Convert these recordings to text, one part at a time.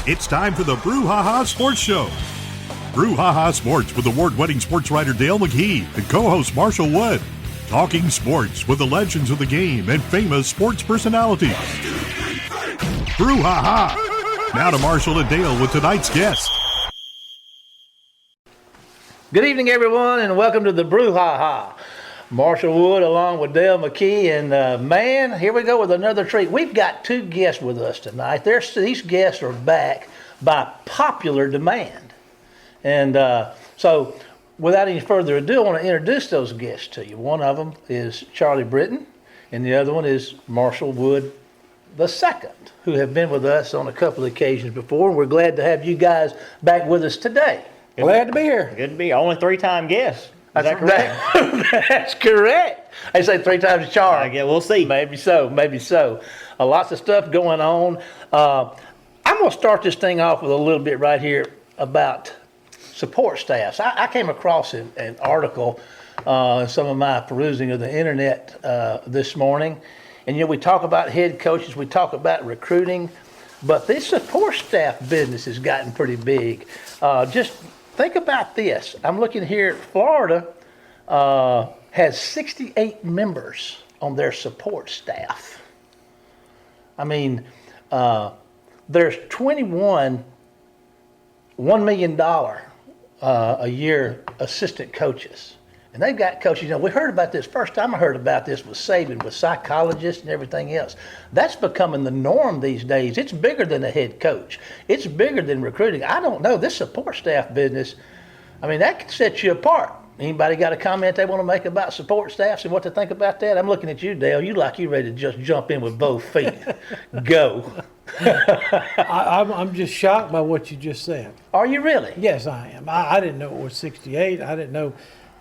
It's time for the Brouhaha Sports Show. Brouhaha Sports with award-winning sports writer Dale McKee and co-host Marshall Wood. Talking sports with the legends of the game and famous sports personalities. Brouhaha. Now to Marshall and Dale with tonight's guest. Good evening, everyone, and welcome to the Brouhaha. Marshall Wood along with Dale McKee, and man, here we go with another treat. We've got two guests with us tonight. These guests are back by popular demand. And so without any further ado, I want to introduce those guests to you. One of them is Charlie Britton, and the other one is Marshall Wood II, who have been with us on a couple of occasions before. We're glad to have you guys back with us today. Glad to be here. Good to be here. Only three-time guest. Is that correct? That's correct. They say 3 times the charm. Yeah, we'll see. Maybe so. Lots of stuff going on. I'm going to start this thing off with a little bit right here about support staffs. I came across an article in some of my perusing of the internet this morning. And, we talk about head coaches, we talk about recruiting, but this support staff business has gotten pretty big. Just think about this. I'm looking here, Florida has 68 members on their support staff. I mean, there's 21 $1 million a year assistant coaches. And they've got coaches, we heard about this, first time I heard about this was Saban with psychologists and everything else. That's becoming the norm these days. It's bigger than a head coach. It's bigger than recruiting. I don't know, this support staff business, that can set you apart. Anybody got a comment they want to make about support staffs and what to think about that? I'm looking at you, Dale. You ready to just jump in with both feet. Go. I'm just shocked by what you just said. Are you really? Yes, I am. I didn't know it was 68. I didn't know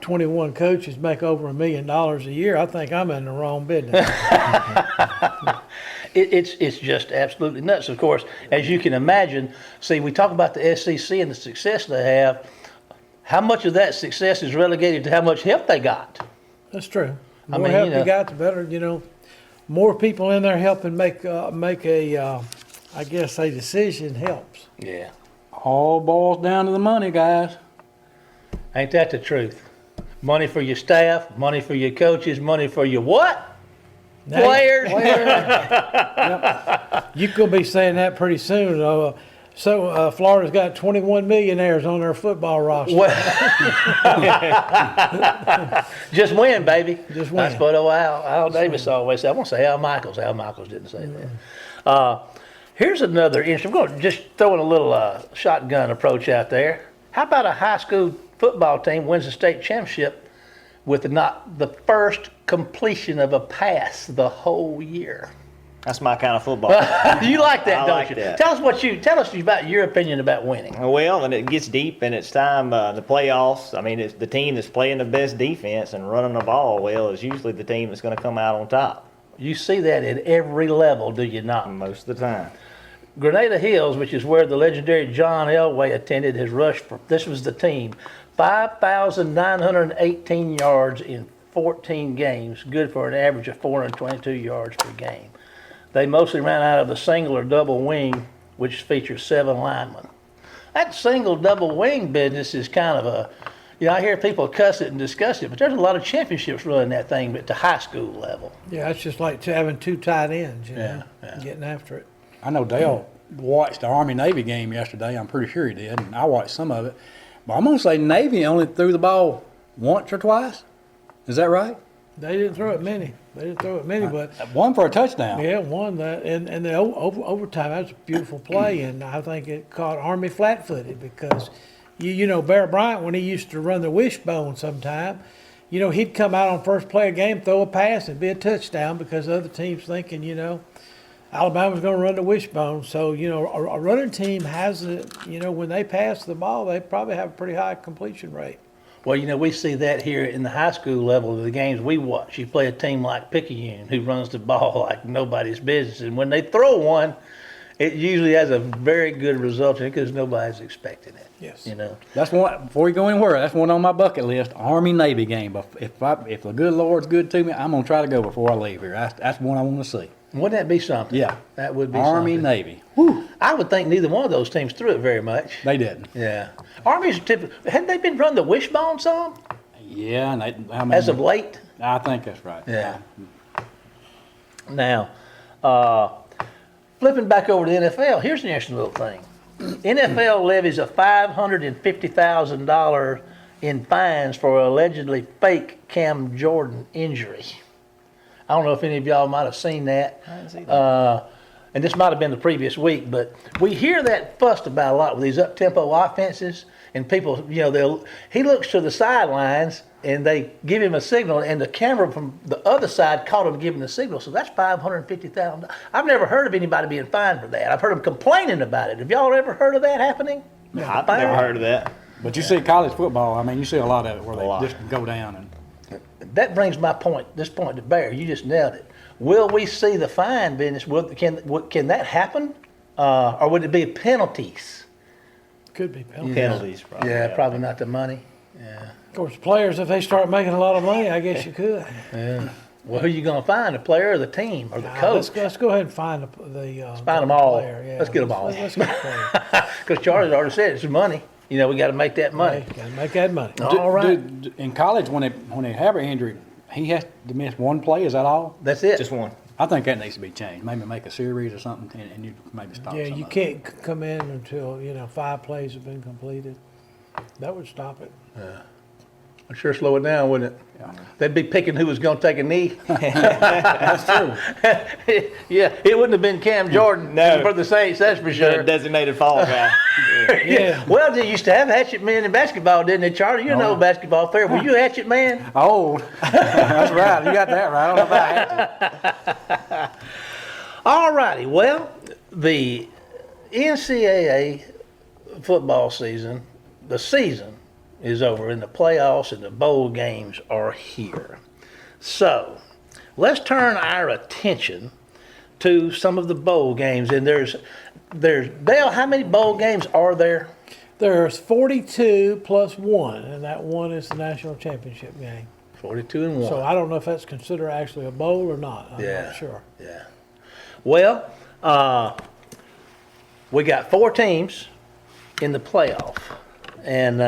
21 coaches make over $1 million a year. I think I'm in the wrong business. It's just absolutely nuts. Of course, as you can imagine, we talk about the SEC and the success they have. How much of that success is relegated to how much help they got? That's true. The more help you got, the better. More people in there helping make a decision helps. Yeah. All boils down to the money, guys. Ain't that the truth? Money for your staff, money for your coaches, money for your what? Players. Yep. You're going to be saying that pretty soon. Florida's got 21 millionaires on their football roster. Just win, baby. Just win. That's what Al Davis always said. I won't say Al Michaels. Al Michaels didn't say that. Here's another interesting. I'm going to just throw in a little shotgun approach out there. How about a high school football team wins the state championship with not the first completion of a pass the whole year? That's my kind of football. You like that, I don't like you? that. Tell us about your opinion about winning. Well, and it gets deep, and it's time the playoffs. It's the team that's playing the best defense and running the ball is usually the team that's going to come out on top. You see that at every level, do you not? Most of the time. Grenada Hills, which is where the legendary John Elway attended, has rushed for, this was the team, 5,918 yards in 14 games, good for an average of 422 yards per game. They mostly ran out of a single or double wing, which features 7 linemen. That single double wing business is kind of I hear people cuss it and discuss it, but there's a lot of championships running that thing at the high school level. Yeah, it's just like having 2 tight ends, getting after it. I know Dale watched the Army-Navy game yesterday. I'm pretty sure he did, and I watched some of it. But I'm going to say Navy only threw the ball once or twice. Is that right? They didn't throw it many. But one for a touchdown. Yeah, one that, and the overtime. That was a beautiful play, and I think it caught Army flat-footed because, Barrett Bryant, when he used to run the wishbone sometime, he'd come out on first play of game, throw a pass, and be a touchdown because the other team's thinking, Alabama's going to run the wishbone. So, a running team has when they pass the ball, they probably have a pretty high completion rate. Well, we see that here in the high school level of the games we watch. You play a team like Picayune who runs the ball like nobody's business. And when they throw one, it usually has a very good result because nobody's expecting it. Yes. That's one, before you go anywhere, that's one on my bucket list, Army-Navy game. But if the good Lord's good to me, I'm going to try to go before I leave here. That's one I want to see. Wouldn't that be something? Yeah. That would be Army, something. Navy. I would think neither one of those teams threw it very much. They didn't. Yeah. Army's typically, hadn't they been running the wishbone some Yeah, and I mean, as of late? I think that's right. Yeah. Now, flipping back over to the NFL, here's an interesting little thing. NFL levies a $550,000 in fines for allegedly fake Cam Jordan injury. I don't know if any of y'all might have seen that. I didn't see that. And this might have been the previous week, but we hear that fussed about a lot with these up-tempo offenses, and people, he looks to the sidelines and they give him a signal, and the camera from the other side caught him giving the signal. So that's $550,000. I've never heard of anybody being fined for that. I've heard them complaining about it. Have y'all ever heard of that happening? No, I've never heard of that. But you see college football, I mean, you see a lot of it where A lot. they just go down and. That brings this point to bear. You just nailed it. Will we see the fine business? Can that happen? Or would it be penalties? Could be penalties. Penalties, probably. Yeah, probably not the money. Yeah. Of course, players, if they start making a lot of money, I guess you could. Yeah. Well, who you going to find? The player or the team or the coach? Let's go ahead and find the Find them all. player, yeah. Let's get them all. Let's get the player. Because Charlie's already said it's money. We got to make that money. Got to make that money. All right. In college, when they have an injury, he has to miss one play. Is that all? That's it. Just one. I think that needs to be changed. Maybe make a series or something, and you maybe stop. Yeah, some you of it. can't come in until 5 plays have been completed. That would stop it. I'd sure slow it down, wouldn't it? Yeah. They'd be picking who was going to take a knee. That's true. Yeah, it wouldn't have been Cam Jordan No. for the Saints, that's for You're sure. a designated fall guy. Yeah. Well, they used to have hatchet men in basketball, didn't they, Charlie? You know basketball fair. Were you a hatchet man? Oh, that's right. You got that right. I don't know if I had to. All righty. Well, the NCAA football season, the season is over, and the playoffs and the bowl games are here. So let's turn our attention to some of the bowl games. And there's Dale, how many bowl games are there? There's 42 plus 1, and that one is the national championship game. 42 and 1. So I don't know if that's considered actually a bowl or not. I'm Yeah. not sure. Yeah. Well, we got 4 teams in the playoff, and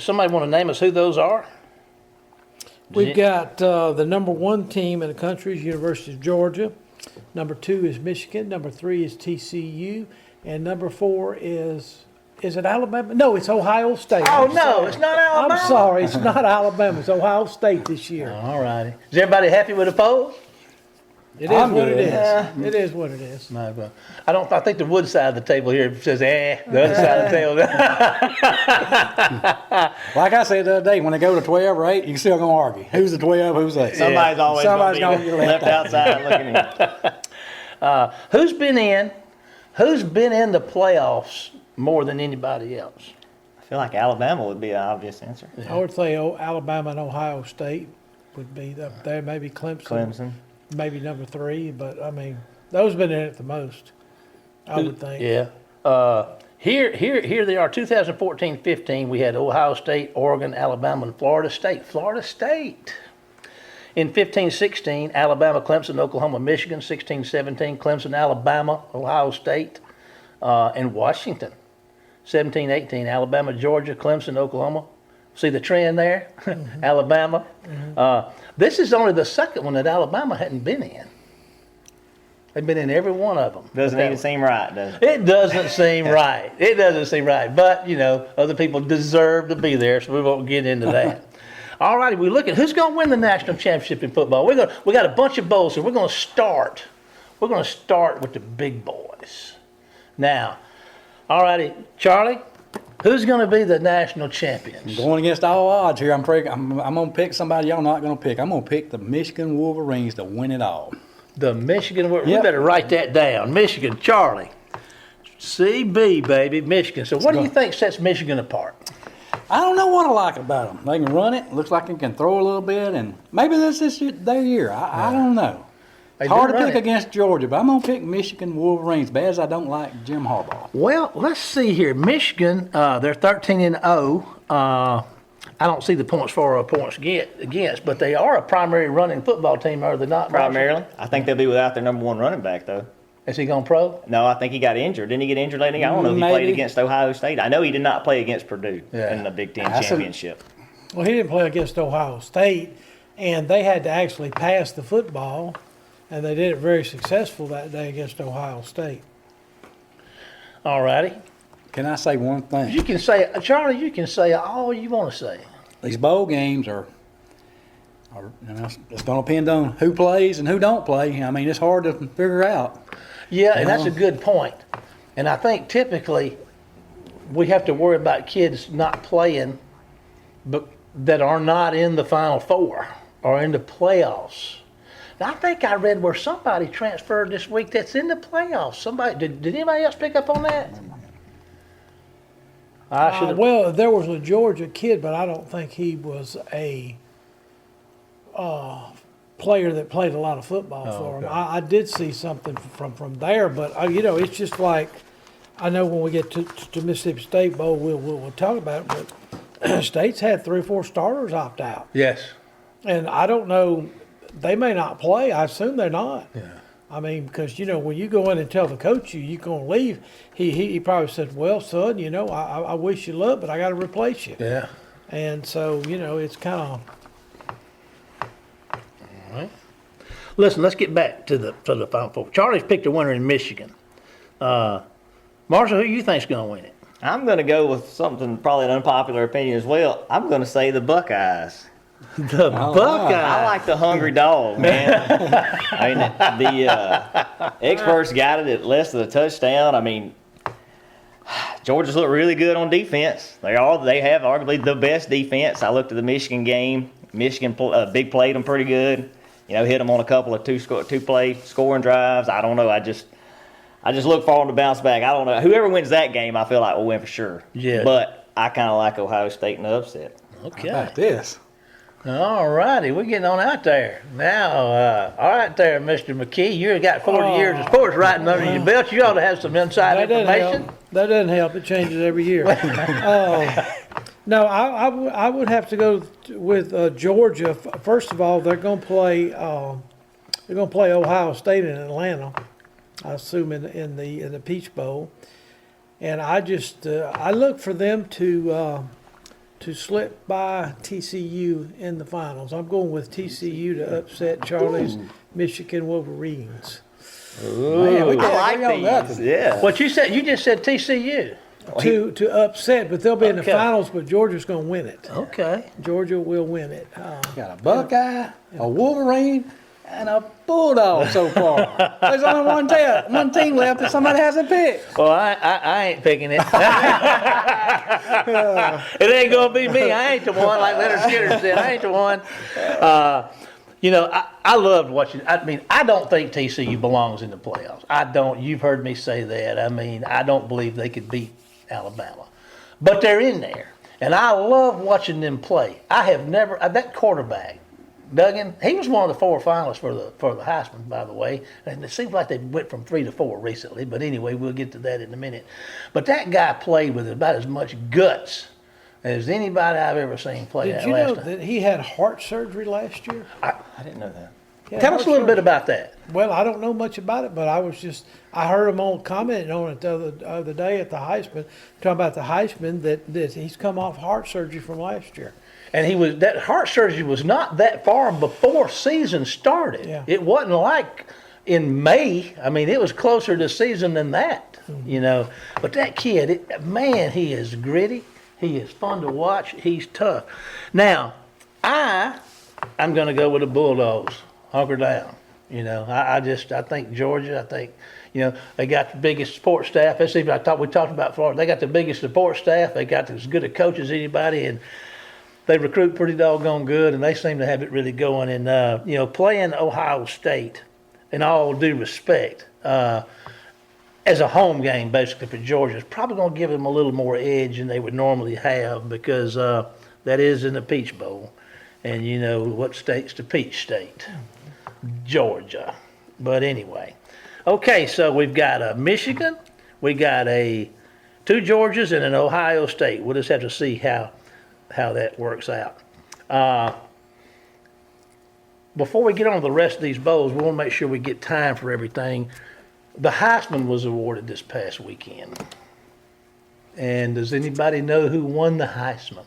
somebody want to name us who those are? We've got the number 1 team in the country is University of Georgia. Number 2 is Michigan. Number 3 is TCU, and number 4 is it Alabama? No, it's Ohio State. Oh I'm no, sorry. it's not Alabama. I'm sorry, it's not Alabama. It's Ohio State this year. All righty. Is everybody happy with the poll? It is I'm what good. it is. Yeah. It is what it is. No, but I think the wood side of the table here says the other side of the table. Like I said the other day, when they go to 12 or 8, you still gonna argue. Who's the 12? Who's the 8? Somebody's always Somebody's going to gonna be get left outside looking in. Who's been in the playoffs more than anybody else? I feel like Alabama would be an obvious answer. I would say Alabama and Ohio State would be up there. Maybe Clemson. maybe number 3. But I mean, those have been in it the most. I would think. Yeah. Here they are. 2014-15. We had Ohio State, Oregon, Alabama, and Florida State. Florida State. In 15-16, Alabama, Clemson, Oklahoma, Michigan. 16-17, Clemson, Alabama, Ohio State, and Washington. 17-18, Alabama, Georgia, Clemson, Oklahoma. See the trend there? Mm-hmm. Alabama. Mm-hmm. This is only the second one that Alabama hadn't been in. They've been in every one of them. Doesn't even seem right, does it? It doesn't seem right. It doesn't seem right. But, other people deserve to be there, so we won't get into that. All righty, we look at who's going to win the national championship in football. We got a bunch of bowls, so we're going to start with the big boys. Now, all righty, Charlie, who's going to be the national champions? Going against all odds here, I'm going to pick somebody y'all not going to pick. I'm going to pick the Michigan Wolverines to win it all. The Michigan, we Yep. better write that down. Michigan, Charlie. CB, baby, Michigan. So what do you think sets Michigan apart? I don't know what I like about them. They can run it. Looks like they can throw a little bit, and maybe this is their year. I don't know. They It's hard do to run pick it. against Georgia, but I'm going to pick Michigan Wolverines, bad as I don't like Jim Harbaugh. Well, let's see here. Michigan, they're 13-0. I don't see the points for or points against, but they are a primary running football team, are they not? Marshall? Primarily. I think they'll be without their number one running back, though. Is he going pro? No, I think he got injured. Didn't he get injured lately? I don't know if he played Maybe. against Ohio State. I know he did not play against Purdue in the Big Ten championship. Well, he didn't play against Ohio State, and they had to actually pass the football, and they did it very successful that day against Ohio State. All righty. Can I say one thing? You can say, Charlie, you can say all you want to say. These bowl games are it's going to depend on who plays and who don't play. I mean, it's hard to figure out. Yeah, and that's a good point. And I think typically we have to worry about kids not playing but that are not in the Final Four or in the playoffs. Now, I think I read where somebody transferred this week that's in the playoffs. Somebody did anybody else pick up on that? I should have. Well, there was a Georgia kid, but I don't think he was a player that played a lot of football for him. I did see something from there, but it's just like I know when we get to Mississippi State Bowl, we'll talk about it. But State's had 3 or 4 starters opt out, Yes. and I don't know. They may not play. I assume they're not. Yeah. I mean, because when you go in and tell the coach you're going to leave, he probably said, "Well, son, I wish you luck, but I got to replace you." Yeah. And so it's kind of. All right. Listen, let's get back to the Final Four. Charlie's picked a winner in Michigan. Marshall, who you think's going to win it? I'm going to go with something, probably an unpopular opinion as well. I'm going to say the Buckeyes. The Buckeyes. I like the hungry dog, man. I mean, the experts got it at less than a touchdown. I mean, Georgia's looked really good on defense. They have arguably the best defense. I looked at the Michigan game. Michigan big played them pretty good. Hit them on a couple of two-play scoring drives. I don't know. I just look for them to bounce back. I don't know. Whoever wins that game, I feel like will win for sure. Yeah. But I kind of like Ohio State in the upset. Okay. How about this? All righty, we're getting on out there. Now, all right there, Mr. McKee, you've got 40 years of sports writing under your belt. You ought to have some inside information. That doesn't help. It changes every year. No, I would have to go with Georgia. First of all, they're going to play Ohio State in Atlanta, I assume in the Peach Bowl, and I look for them to slip by TCU in the finals. I'm going with TCU to upset Charlie's Michigan Wolverines. Man, we I can't agree on like these. nothing. Yeah. What you said? You just said TCU. To upset, but they'll be in the Okay. finals, but Georgia's going to win it. Okay. Georgia will win it. Got a Buckeye, a Wolverine, and a Bulldog so far. There's only one team left that somebody hasn't picked. Well, I ain't picking it. It ain't gonna be me. I ain't the one. Like Leonard Skinner said, I ain't the one. I loved watching. I mean, I don't think TCU belongs in the playoffs. I don't. You've heard me say that. I mean, I don't believe they could beat Alabama, but they're in there, and I love watching them play. I have never that quarterback, Duggan. He was one of the 4 finalists for the Heisman, by the way. And it seems like they went from 3 to 4 recently. But anyway, we'll get to that in a minute. But that guy played with about as much guts as anybody I've ever seen play. Did you know that he had heart surgery last year? I didn't know that. He had Tell us heart a little bit surgery. about that. Well, I don't know much about it, but I heard him on commenting on it the other day at the Heisman, talking about the Heisman that he's come off heart surgery from last year. And that heart surgery was not that far before season started. Yeah. It wasn't like in May. I mean, it was closer to season than that, But that kid, man, he is gritty. He is fun to watch. He's tough. Now, I'm going to go with the Bulldogs. Hunker down. I think Georgia. I think, they got the biggest support staff. Let's see, we talked about Florida. They got the biggest support staff. They got as good a coach as anybody, and they recruit pretty doggone good, and they seem to have it really going. And playing Ohio State, in all due respect, as a home game basically for Georgia, is probably going to give them a little more edge than they would normally have because that is in the Peach Bowl, and what state's the Peach State? Georgia. But anyway, okay, so we've got a Michigan, we got 2 Georgias, and an Ohio State. We'll just have to see how works out. Before we get on to the rest of these bowls, we want to make sure we get time for everything. The Heisman was awarded this past weekend. And does anybody know who won the Heisman?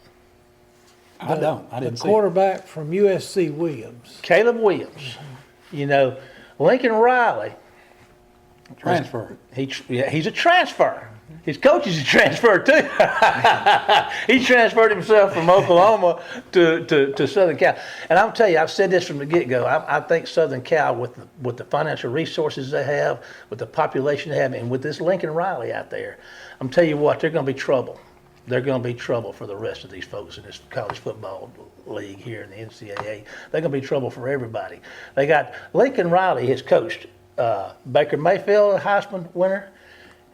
I don't. I didn't The see. quarterback from USC, Williams. Caleb Williams. You know, Lincoln Riley, Transfer. he's a transfer. His coach is a transfer too. He transferred himself from Oklahoma to Southern Cal. And I'll tell you, I've said this from the get-go. I think Southern Cal, with the financial resources they have, with the population they have, and with this Lincoln Riley out there, I'm telling you what, they're going to be trouble. They're going to be trouble for the rest of these folks in this college football league here in the NCAA. They're going to be trouble for everybody. They got Lincoln Riley has coached Baker Mayfield, a Heisman winner.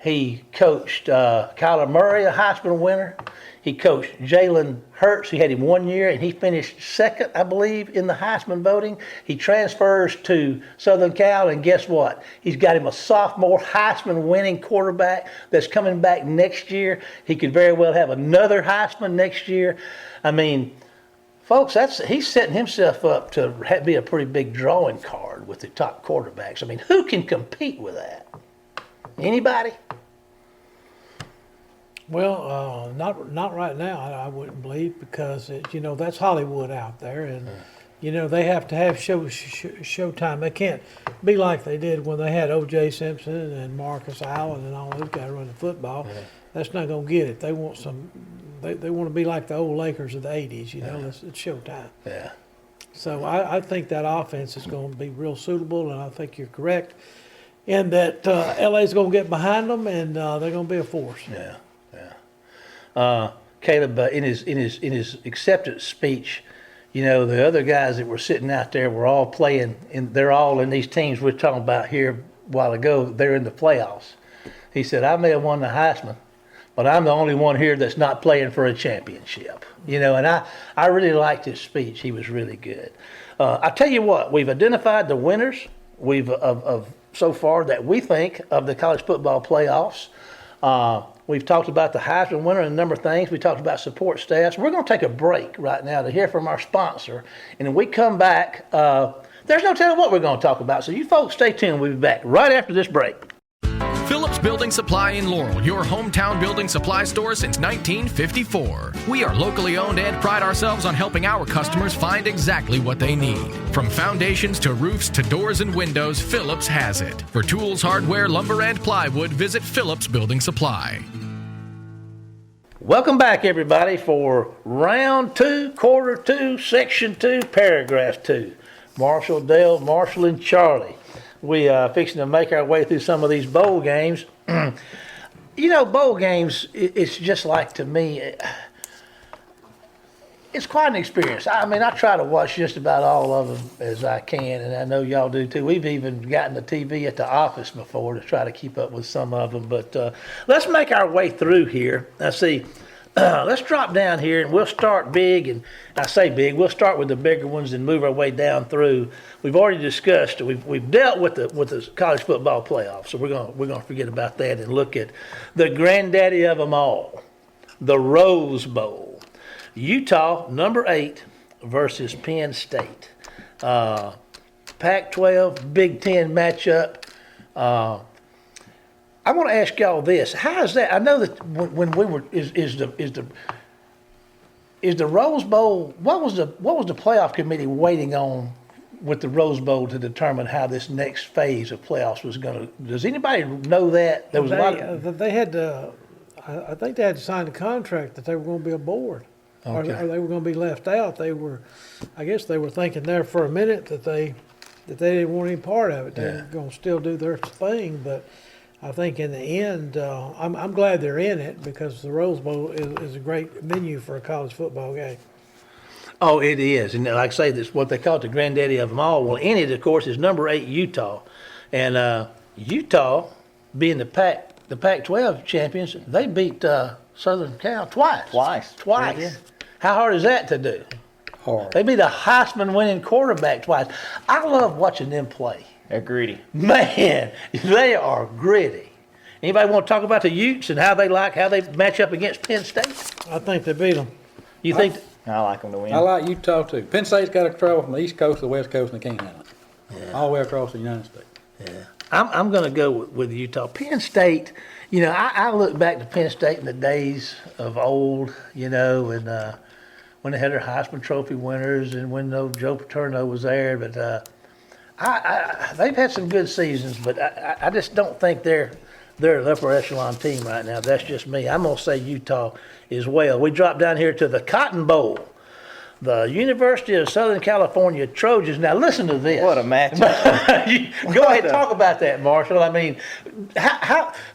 He coached Kyler Murray, a Heisman winner. He coached Jalen Hurts. He had him 1 year, and he finished second, I believe, in the Heisman voting. He transfers to Southern Cal, and guess what? He's got him a sophomore Heisman-winning quarterback that's coming back next year. He could very well have another Heisman next year. I mean, folks, he's setting himself up to be a pretty big drawing card with the top quarterbacks. I mean, who can compete with that? Anybody? Well, not right now. I wouldn't believe, because that's Hollywood out there, and they have to have showtime. They can't be like they did when they had O.J. Simpson and Marcus Allen and all those guys running football. Yeah. That's not going to get it. They want They want to be like the old Lakers of the '80s. It's showtime. Yeah. So I think that offense is going to be real suitable, and I think you're correct in that LA's going to get behind them, and they're going to be a force. Yeah. Caleb, in his acceptance speech, the other guys that were sitting out there were all playing, and they're all in these teams we're talking about here a while ago. They're in the playoffs. He said, "I may have won the Heisman, but I'm the only one here that's not playing for a championship." And I really liked his speech. He was really good. I tell you what, we've identified the winners of so far that we think of the college football playoffs. We've talked about the Heisman winner and a number of things. We talked about support staffs. We're going to take a break right now to hear from our sponsor. And when we come back, there's no telling what we're going to talk about. So you folks stay tuned. We'll be back right after this break. Phillips Building Supply in Laurel, your hometown building supply store since 1954. We are locally owned and pride ourselves on helping our customers find exactly what they need. From foundations to roofs to doors and windows, Phillips has it. For tools, hardware, lumber, and plywood, visit Phillips Building Supply. Welcome back, everybody, for round 2, quarter 2, section 2, paragraph 2. Marshall, Dale, Marshall, and Charlie. We fixing to make our way through some of these bowl games. Bowl games, it's just like, to me, it's quite an experience. I mean, I try to watch just about all of them as I can, and I know y'all do too. We've even gotten the TV at the office before to try to keep up with some of them. But let's make our way through here. Now, see, let's drop down here, and we'll start big. And I say big, we'll start with the bigger ones and move our way down through. We've already discussed, we've dealt with the college football playoffs, so we're gonna forget about that and look at the granddaddy of them all, the Rose Bowl. Utah, number 8, versus Penn State. Pac-12, Big Ten matchup. I want to ask y'all this: how is that? I know that when we were is the Rose Bowl? What was the playoff committee waiting on with the Rose Bowl to determine how this next phase of playoffs was going to? Does anybody know that? There was a lot of, they had to. I think they had to sign a contract that they were going to be aboard. Okay. Or they were going to be left out. I guess they were thinking there for a minute that they didn't want any part of it. They were going to still do their thing, but I think in the end, I'm glad they're in it, because the Rose Bowl is a great venue for a college football game. Oh, it is, and like I say, this what they call it, the granddaddy of them all. Well, in it, of course, is number 8 Utah, and Utah, being the Pac-12 champions, they beat Southern Cal twice. Yeah. How hard is that to do? Hard. They beat a Heisman-winning quarterback twice. I love watching them play. They're greedy. Man, they are gritty. Anybody want to talk about the Utes and how they match up against Penn State? I think they beat them. You think? I like them to win. I like Utah too. Penn State's got to travel from the East Coast to the West Coast, and they can't handle it. All the way across the United States. Yeah. I'm going to go with Utah. Penn State, I look back to Penn State in the days of old, and when they had their Heisman Trophy winners and when Joe Paterno was there. But they've had some good seasons, but I just don't think they're an upper echelon team right now. That's just me. I'm going to say Utah as well. We drop down here to the Cotton Bowl. The University of Southern California Trojans. Now listen to this. What a matchup. Go ahead and talk about that, Marshall. I mean,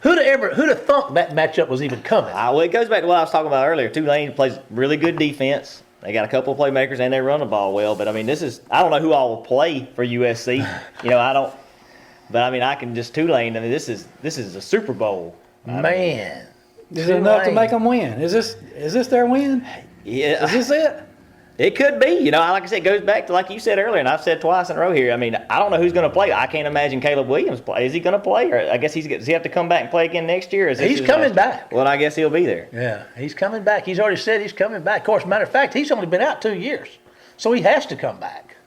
who'd have thought that matchup was even coming? Well, it goes back to what I was talking about earlier. Tulane plays really good defense. They got a couple of playmakers and they run the ball well. But I mean, I don't know who all will play for USC. I don't. But I mean, Tulane. I mean, this is a Super Bowl. Man, is it enough to make them win? Is this their win? Yeah. Is this it? It could be. Like I said, it goes back to like you said earlier, and I've said twice in a row here. I mean, I don't know who's going to play. I can't imagine Caleb Williams play. Is he going to play? Or I guess does he have to come back and play again next year? He's coming back. Well, I guess he'll be there. Yeah, he's coming back. He's already said he's coming back. Of course, matter of fact, he's only been out 2 years, so he has to come back.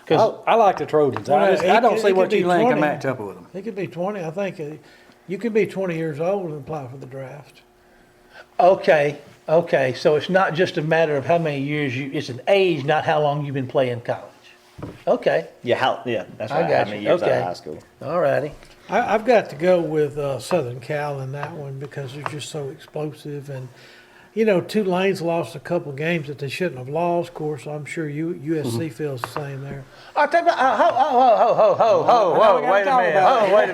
I like the Trojans. I don't see what Tulane can match up with them. He could be 20. I think you can be 20 years old and apply for the draft. Okay, so it's not just a matter of how many years it's an age, not how long you've been playing college. Okay. Yeah, that's right. I got how many you. years Okay. out of high school. All righty. I've got to go with Southern Cal in that one because they're just so explosive. And, Tulane's lost a couple games that they shouldn't have lost. Of course, I'm sure USC feels the same there. Wait a minute.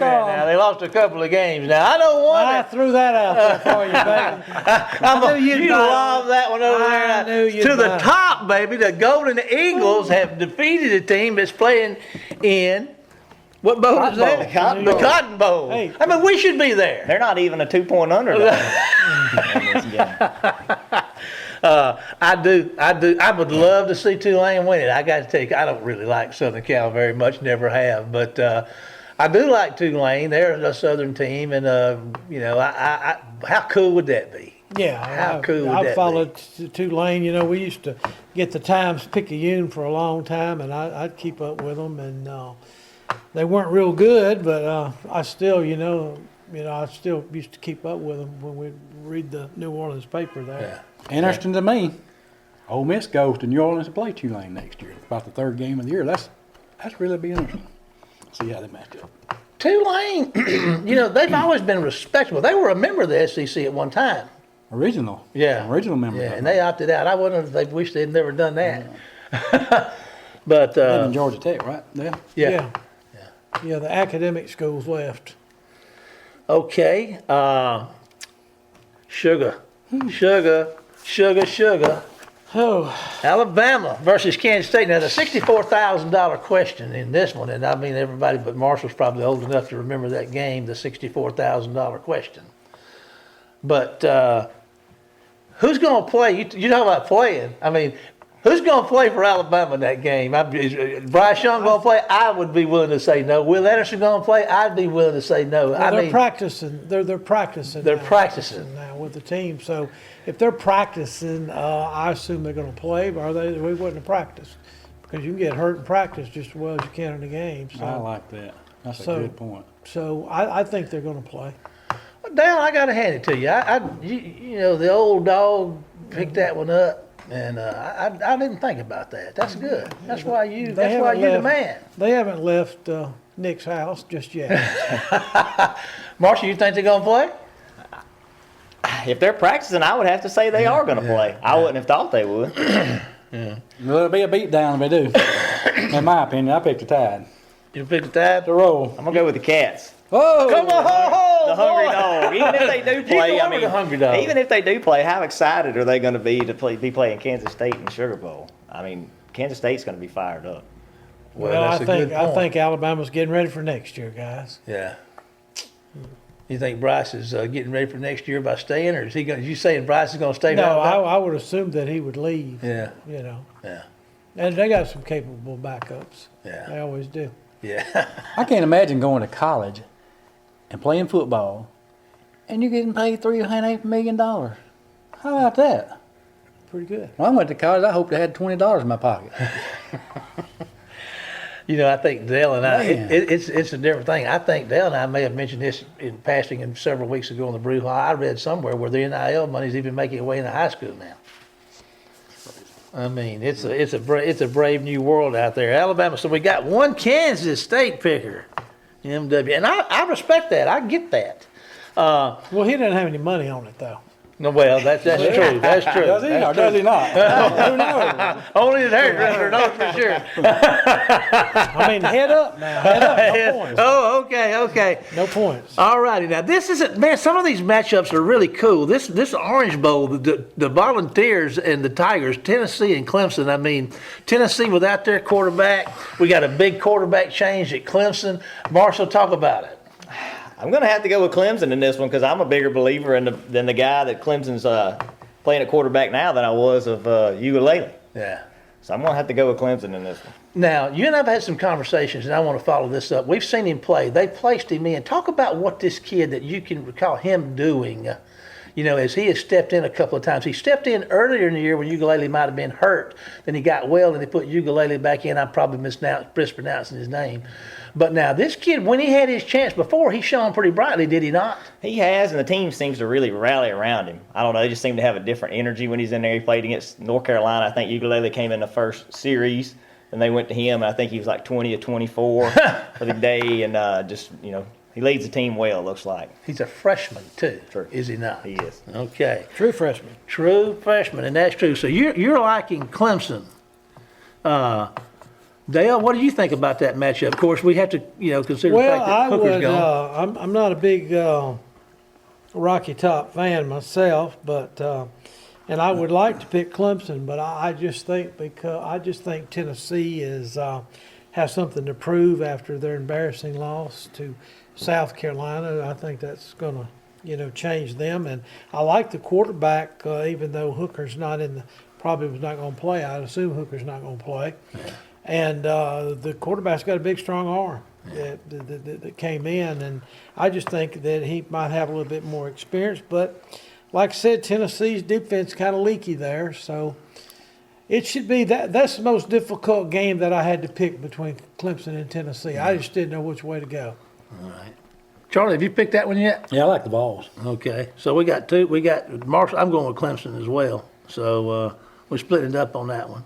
Now they lost a couple of games. Now I don't want I threw that out there for you, baby. you love that one over there. I knew you'd To the buy it. top, baby. The Golden Eagles have defeated a team that's playing in what bowl is that? The Cotton The Bowl. Cotton Bowl. Hey. I mean, we should be there. They're not even a 2-point underdog in this game. I would love to see Tulane win it. I got to tell you, I don't really like Southern Cal very much, never have, but I do like Tulane. They're a Southern team, and how cool would that be? Yeah, How cool would that be? I followed Tulane. We used to get the Times-Picayune for a long time, and I'd keep up with them, and they weren't real good, but I still, I still used to keep up with them when we'd read the New Orleans paper there. Yeah. Interesting to me, Ole Miss goes to New Orleans to play Tulane next year. About the third game of the year. That's really be interesting. See how they match up. Tulane, they've always been respectable. They were a member of the SEC at one time. Original member. Yeah, and they opted out. I wonder if they wish they'd never done that. But in Georgia Tech, right? Yeah, the academic schools left. Okay. Sugar. Oh, Alabama versus Kansas State. Now, the $64,000 question in this one, and I mean everybody but Marshall's probably old enough to remember that game, the $64,000 question. But who's going to play? You talk about playing. I mean, who's going to play for Alabama in that game? Is Bryce Young going to play? I would be willing to say no. Will Anderson going to play? I'd be willing to say no. well, they're practicing. They're practicing. They're now, practicing now with the team. So if they're practicing, I assume they're going to play. Or we wouldn't have practiced because you can get hurt in practice just as well as you can in the game. So, I like that. That's a So- good point. so I think they're going to play. Dale, I got to hand it to you. The old dog picked that one up. And I didn't think about that. That's good. That's why you're the man. They haven't left Nick's house just yet. Marshall, you think they're gonna play? If they're practicing, I would have to say they are going to play. I wouldn't have thought they would. Well, it'll be a beatdown if they do. In my opinion, I picked the Tide. You pick the tab? The roll. I'm going to go with the Cats. Oh, Come on, The hungry dog. Even if they do play, going with the hungry dog. even if they do play, how excited are they going to be be playing Kansas State in the Sugar Bowl? I mean, Kansas State's going to be fired up. Well, that's a good I point. think Alabama's getting ready for next year, guys. Yeah. You think Bryce is getting ready for next year by staying, or is he going? You saying Bryce is going to stay? No, now? I would assume that he would leave. Yeah. Yeah, Yeah. and they got some capable backups. Yeah. They always do. Yeah. I can't imagine going to college and playing football, and you're getting paid $3.5 million. How about that? pretty good. When I went to college, I hoped I had $20 in my pocket. You know, I think Dale and I, Man. it's a different thing. I think Dale and I may have mentioned this in passing him several weeks ago on the Brouhaha. I read somewhere where the NIL money's even making its way into high school now. I mean, it's a brave new world out there. Alabama. So we got one Kansas State picker, MW, and I respect that. I get that. Well, he doesn't have any money on it though. No, well, that's true. That's true. Does he or does he not? Who knows? Only the hairdresser knows for sure. I mean, head up now. Head up. No points. Oh, okay. No points. All righty. Now, this isn't, man, some of these matchups are really cool. This Orange Bowl, the Volunteers and the Tigers, Tennessee and Clemson. I mean, Tennessee without their quarterback. We got a big quarterback change at Clemson. Marshall, talk about it. I'm going to have to go with Clemson in this one because I'm a bigger believer than the guy that Clemson's playing at quarterback now than I was of Ugalele. Yeah. So I'm going to have to go with Clemson in this one. Now, you and I have had some conversations, and I want to follow this up. We've seen him play. They placed him in. Talk about what this kid that you can recall him doing, as he has stepped in a couple of times. He stepped in earlier in the year when Ugalele might have been hurt. Then he got well, and they put Ugalele back in. I'm probably mispronouncing his name. But now, this kid, when he had his chance before, he shone pretty brightly, did he not? He has, and the team seems to really rally around him. I don't know, they just seem to have a different energy when he's in there. He played against North Carolina. I think Ugalele came in the first series, and they went to him, and I think he was like 20 or 24 for the day, and he leads the team well, it looks like. He's a freshman, too, True. Is he not? He is. Okay. True freshman. True freshman, and that's true. So you're liking Clemson. Dale, what do you think about that matchup? Of course, we have to, consider the Well, fact that I Hooker's would. gone. I'm not a big Rocky Top fan myself, but and I would like to pick Clemson, but I just think Tennessee has something to prove after their embarrassing loss to South Carolina. I think that's going to change them, and I like the quarterback, even though Hooker's probably was not going to play. I'd assume Hooker's not going to play. Yeah. And the quarterback's got a big, strong arm that came in. And I just think that he might have a little bit more experience. But like I said, Tennessee's defense kind of leaky there. So it should be that's the most difficult game that I had to pick between Clemson and Tennessee. I just didn't know which way to go. All right. Charlie, have you picked that one yet? Yeah, I like the balls. Okay. So we got two. We got Marshall. I'm going with Clemson as well. So we're splitting it up on that one.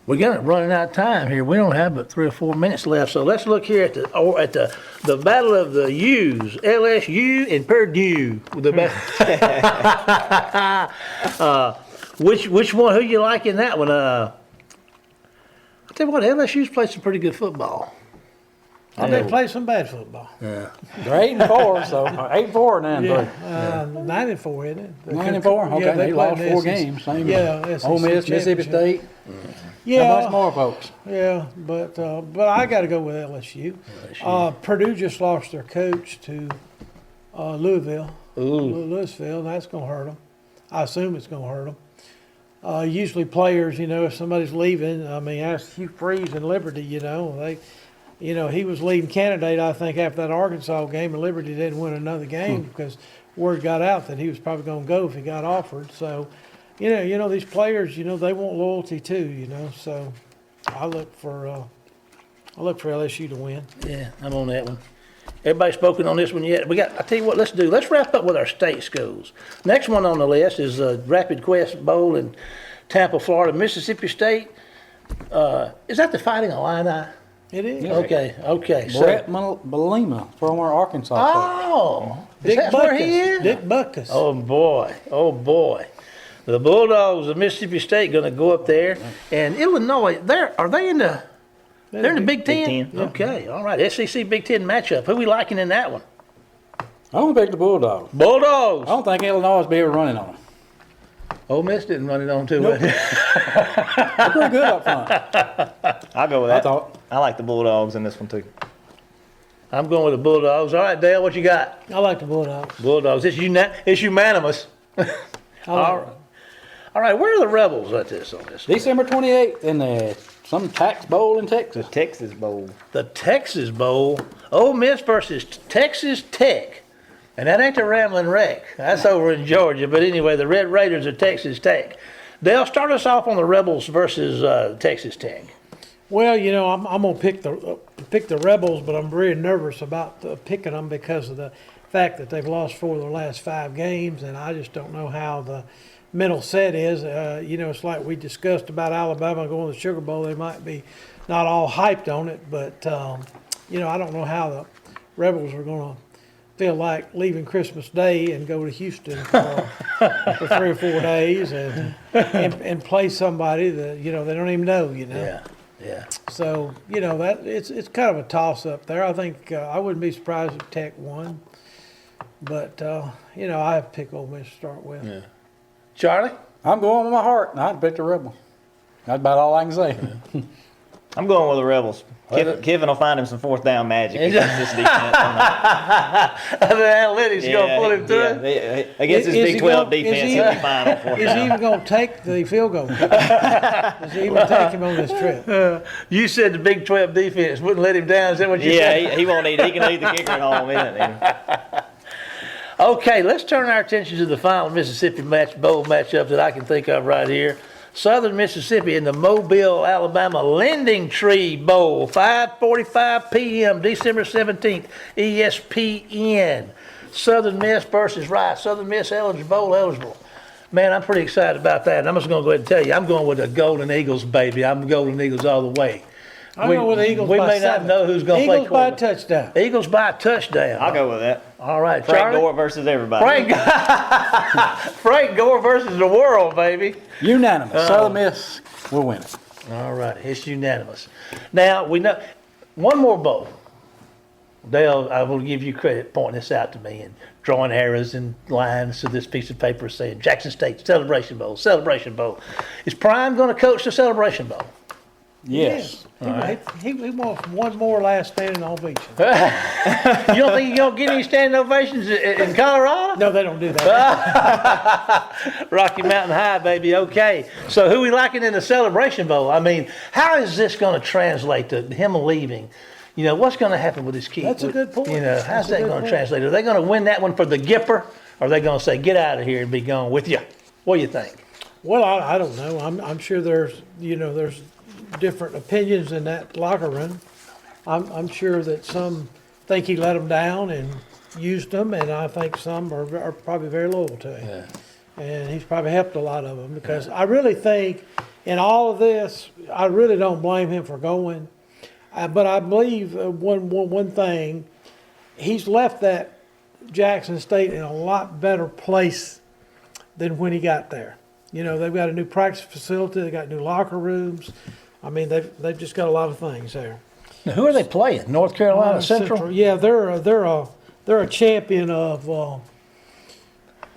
We're running out of time here. We don't have but 3 or 4 minutes left. So let's look here at the battle of the U's, LSU and Purdue. Which one? Who you like in that one? I tell you what, LSU's played some pretty good football. They play some bad football. Yeah. They're 8-4, so 8-4 now. Yeah, 9-4, isn't it? 9-4. Okay, they lost 4 games. Same. Yeah, Ole Miss, Mississippi State. Yeah, a bunch more folks. Yeah, but I got to go with LSU. Purdue just lost their coach to Louisville. Louisville. That's going to hurt them. I assume it's going to hurt them. Usually players, if somebody's leaving, I mean, ask Hugh Freeze and Liberty. He was leading candidate, I think, after that Arkansas game, and Liberty didn't win another game because word got out that he was probably going to go if he got offered. So, these players, they want loyalty too, So I look for LSU to win. Yeah, I'm on that one. Everybody spoken on this one yet? I tell you what, let's wrap up with our state schools. Next one on the list is Rapid Quest Bowl in Tampa, Florida. Mississippi State. Is that the Fighting Illini? It is. Okay. Brett Belima, former Arkansas coach. Oh, is Dick that where he is? Dick Butkus. Oh boy. The Bulldogs of Mississippi State going to go up there, and Illinois. They're in the Big Ten. Big Ten. Yeah. Okay, all right. SEC Big Ten matchup. Who we liking in that one? I'm going to pick the Bulldogs. Bulldogs. I don't think Illinois will be able to run it on them. Ole Miss didn't run it on too well. They're pretty good up front. I'll go with that. I like the Bulldogs in this one too. I'm going with the Bulldogs. All right, Dale, what you got? I like the Bulldogs. Bulldogs. It's unanimous. All right, where are the Rebels at this on this? December 28th in some tax bowl in The Texas. Texas Bowl. The Texas Bowl. Ole Miss versus Texas Tech. And that ain't the Ramblin' Wreck. That's over in Georgia. But anyway, the Red Raiders of Texas Tech. They'll start us off on the Rebels versus Texas Tech. Well, I'm gonna pick the Rebels, but I'm very nervous about picking them because of the fact that they've lost 4 of their last 5 games, and I just don't know how the mental set is. It's like we discussed about Alabama going to the Sugar Bowl. They might be not all hyped on it, but I don't know how the Rebels are going to feel like leaving Christmas Day and go to Houston for 3 or 4 days and play somebody that they don't even know. Yeah. So that it's kind of a toss up there. I think I wouldn't be surprised if Tech won, but I have to pick Ole Miss to start with. Yeah. Charlie? I'm going with my heart, and I'd pick the Rebels. That's about all I can say. I'm going with the Rebels. Kevin will find him some 4th down magic against this defense. The analytics going to pull him through it. Against this Big 12 defense, he'll be fine on 4th down. Is he even going to take the field goal? Does he even take him on this trip? You said the Big 12 defense wouldn't let him down. Is that what you said? Yeah, he won't need. He can leave the kicker at home, isn't it? Okay, let's turn our attention to the final Mississippi Bowl matchup that I can think of right here. Southern Mississippi in the Mobile, Alabama Lending Tree Bowl, 5:45 p.m., December 17th, ESPN. Southern Miss versus Rice. Southern Miss bowl eligible. Man, I'm pretty excited about that. And I'm just going to go ahead and tell you, I'm going with the Golden Eagles, baby. I'm Golden Eagles all the way. I'm going with the Eagles we by may 7. not know who's going to play Eagles by a quarterback. touchdown. Eagles by a touchdown. I'll go with that. All right, Frank Charlie? Gore versus everybody. Frank Gore versus the world, baby. Unanimous. Southern Miss will win it. All right, it's unanimous. Now, we know one more bowl. Dale, I will give you credit pointing this out to me and drawing arrows and lines to this piece of paper saying Jackson State Celebration Bowl, Celebration Bowl. Is Prime going to coach the Celebration Bowl? Yes. He wants one more last standing ovation. You don't think you're going to get any standing ovations in Colorado? No, they don't do that. Rocky Mountain High, baby. Okay. So who we liking in the Celebration Bowl? I mean, how is this going to translate to him leaving? What's going to happen with his kid? That's a good point. How's that going to translate? Are they going to win that one for the Gipper? Or are they going to say, get out of here and be gone with you? What do you think? Well, I don't know. I'm sure there's different opinions in that locker room. I'm sure that some think he let them down and used them, and I think some are probably very loyal to him. Yeah. And he's probably helped a lot of them because I really think in all of this, I really don't blame him for going. But I believe one thing, he's left that Jackson State in a lot better place than when he got there. They've got a new practice facility, they got new locker rooms. I mean, they've just got a lot of things there. Now, who are they playing? North Carolina Central? Yeah, they're a champion of. I'm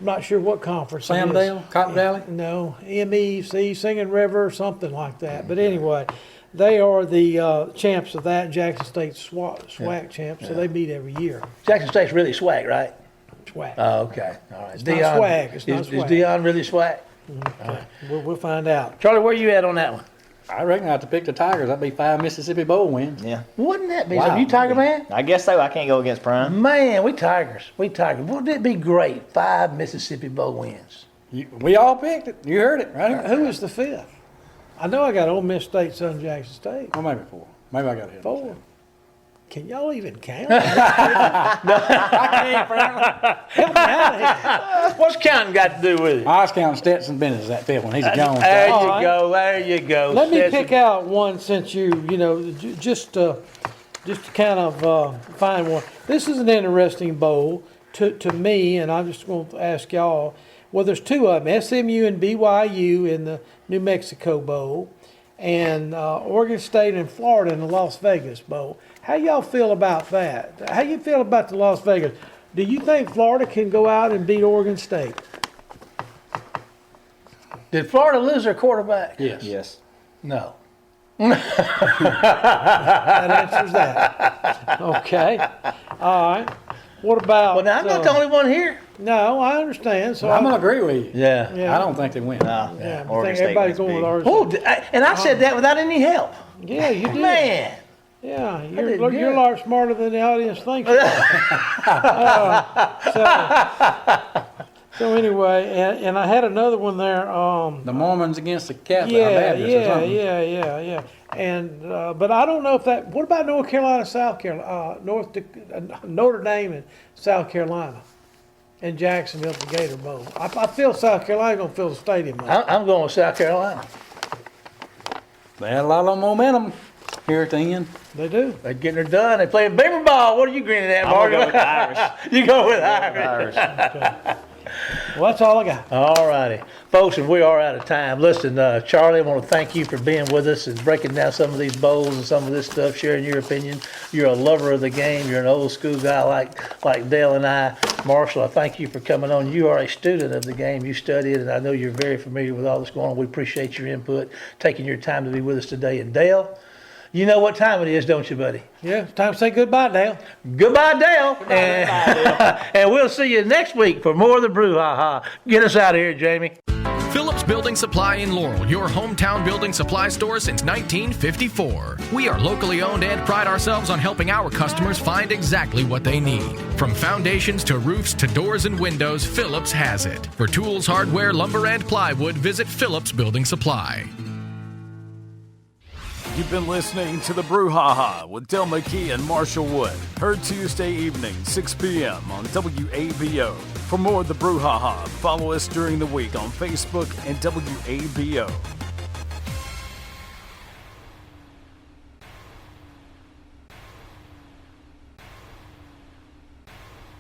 not sure what conference. Samdale, Cotton Valley. No, MEC, Singing River, something like that. But anyway, they are the champs of that. Jackson State SWAC champs, so they meet every year. Jackson State's really SWAC, right? SWAC. Oh, okay. All right. It's not swag. It's not swag. Is Dion really SWAC? Okay. We'll find out. Charlie, where you at on that one? I reckon I have to pick the Tigers. That'd be 5 Mississippi Bowl wins. Yeah. Wouldn't that be? Wow. Are you Tiger man? I guess so. I can't go against Prime. Man, we Tigers. Wouldn't it be great? 5 Mississippi Bowl wins. We all picked it. You heard it, right? Who is the 5th? I know I got Ole Miss State, Southern Jackson State. Well, maybe 4. Maybe I got it. 4. Can y'all even count? Help me out here. What's counting got to do with it? I was counting Stetson Bennett as that 5th one. He's a Jones There guy. you go. Let me Stetson. pick out one since just to kind of find one. This is an interesting bowl to me, and I'm just going to ask y'all. Well, there's 2 of them, SMU and BYU in the New Mexico Bowl, and Oregon State and Florida in the Las Vegas Bowl. How y'all feel about that? How you feel about the Las Vegas? Do you think Florida can go out and beat Oregon State? Did Florida lose their quarterback? Yes. Yes. No. That answers that. Okay. All right. What about? Well, now I'm not the only one here. No, I understand. So I'm going to agree with you. Yeah. Yeah. I don't think they win. No. Yeah, I Oregon think State everybody's wins going with big. ours. Oh, and I said that without any help. Yeah, you did. Man. Yeah, did you're good. a lot smarter than the audience thinks. So anyway, and I had another one there. The Mormons against the Catholic Yeah, Baptists or something. yeah. And but I don't know if that. What about North Carolina, South Carolina, Notre Dame and South Carolina, and Jacksonville at the Gator Bowl? I feel South Carolina gonna fill the stadium up. I'm going with South Carolina. They had a lot of momentum here at the end. They do. They're getting her done. They playing beaver ball. What are you grinning at, I'm gonna Mark? go with the Irish. You go with Irish. Irish. Well, that's all I got. All righty. Folks, and we are out of time. Listen, Charlie, I want to thank you for being with us and breaking down some of these bowls and some of this stuff, sharing your opinion. You're a lover of the game. You're an old school guy like Dale and I. Marshall, I thank you for coming on. You are a student of the game. You study it, and I know you're very familiar with all that's going on. We appreciate your input, taking your time to be with us today. And Dale, you know what time it is, don't you, buddy? Yeah, it's time to say goodbye, Dale. Goodbye, Dale. And we'll see you next week for more of the Brouhaha. Get us out of here, Jamie. Phillips Building Supply in Laurel, your hometown building supply store since 1954. We are locally owned and pride ourselves on helping our customers find exactly what they need. From foundations to roofs to doors and windows, Phillips has it. For tools, hardware, lumber, and plywood, visit Phillips Building Supply. You've been listening to the Brouhaha with Dale McKee and Marshall Wood. Heard Tuesday evening, 6 p.m. on WABO. For more of the Brouhaha, follow us during the week on Facebook and WABO.